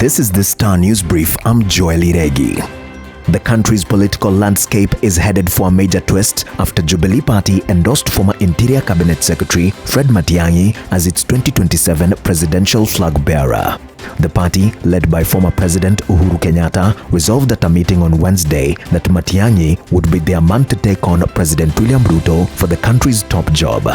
This is the Star News Brief. I'm Joel Iregi. The country's political landscape is headed for a major twist after Jubilee Party endorsed former Interior Cabinet Secretary Fred Matiang'i as its 2027 presidential flag bearer. The party, led by former President Uhuru Kenyatta, resolved at a meeting on Wednesday that Matiang'i would be their man to take on President William Ruto for the country's top job.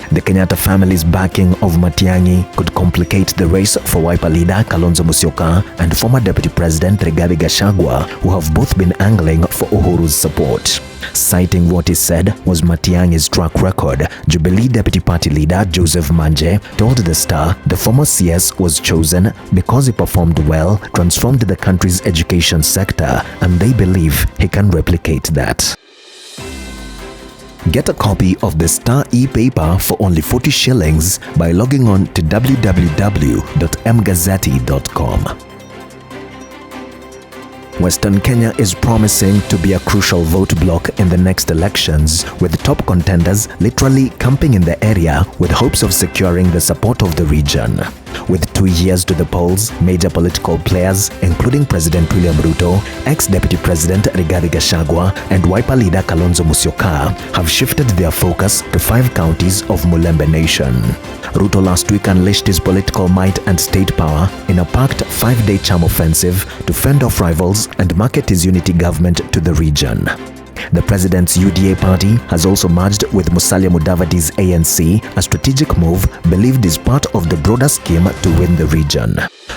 The Kenyatta family's backing of Matiang'i could complicate the race for Wiper leader Kalonzo Musyoka and former Deputy President Rigathi Gachagua, who have both been angling for Uhuru's support. Citing what he said was Matiang'i's track record, Jubilee Deputy Party leader Joseph Manje told The Star the former CS was chosen because he performed well, transformed the country's education sector, and they believe he can replicate that. Get a copy of the Star e-paper for only 40 shillings by logging on to www.mgazzetti.com. Western Kenya is promising to be a crucial vote bloc in the next elections, with top contenders literally camping in the area with hopes of securing the support of the region. With 2 years to the polls, major political players, including President William Ruto, ex-Deputy President Rigathi Gachagua, and Wiper leader Kalonzo Musyoka, have shifted their focus to 5 counties of Mulembe Nation. Ruto last week unleashed his political might and state power in a packed 5-day charm offensive to fend off rivals and market his unity government to the region. The president's UDA party has also merged with Musalia Mudavadi's ANC, a strategic move believed is part of the broader scheme to win the region.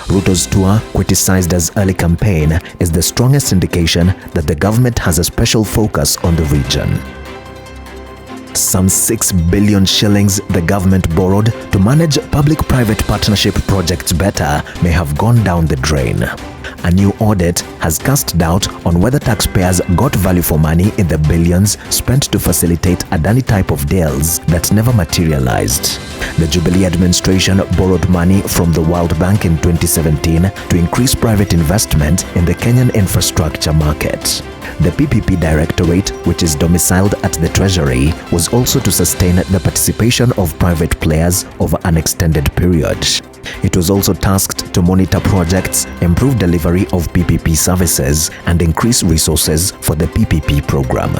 Ruto's tour, criticized as early campaign, is the strongest indication that the government has a special focus on the region. Some 6 billion shillings the government borrowed to manage public-private partnership projects better may have gone down the drain. A new audit has cast doubt on whether taxpayers got value for money in the billions spent to facilitate Adani type of deals that never materialized. The Jubilee administration borrowed money from the World Bank in 2017 to increase private investment in the Kenyan infrastructure market. The PPP Directorate, which is domiciled at the Treasury, was also to sustain the participation of private players over an extended period. It was also tasked to monitor projects, improve delivery of PPP services, and increase resources for the PPP program.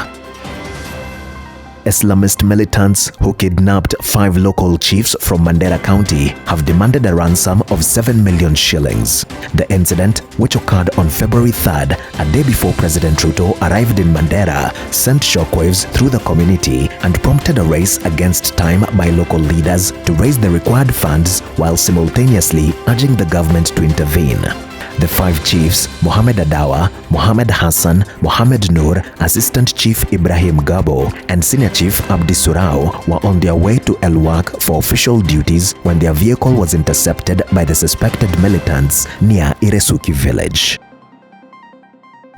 Islamist militants who kidnapped 5 local chiefs from Mandera County have demanded a ransom of 7 million shillings. The incident, which occurred on February 3rd, a day before President Ruto arrived in Mandera, sent shockwaves through the community and prompted a race against time by local leaders to raise the required funds while simultaneously urging the government to intervene. The 5 chiefs, Mohamed Adawa, Mohamed Hassan, Mohamed Noor, Assistant Chief Ibrahim Gabo, and Senior Chief Abdi Surau were on their way to El Wak for official duties when their vehicle was intercepted by the suspected militants near Iresuki village.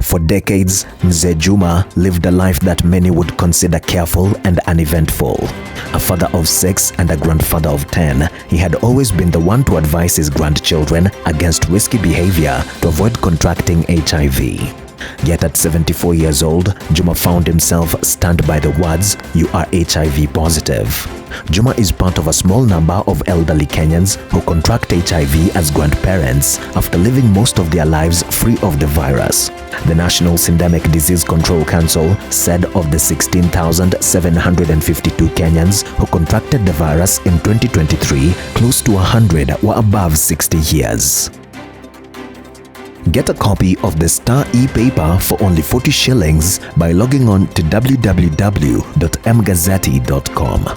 For decades, Mzee Juma lived a life that many would consider careful and uneventful. A father of 6 and a grandfather of 10, he had always been the one to advise his grandchildren against risky behavior to avoid contracting HIV. Yet at 74 years old, Juma found himself stunned by the words, "You are HIV positive." Juma is part of a small number of elderly Kenyans who contract HIV as grandparents after living most of their lives free of the virus. The National Syndemic Disease Control Council said of the 16,752 Kenyans who contracted the virus in 2023, close to 100 were above 60 years. Get a copy of the Star e-paper for only 40 shillings by logging on to www.mgazzetti.com.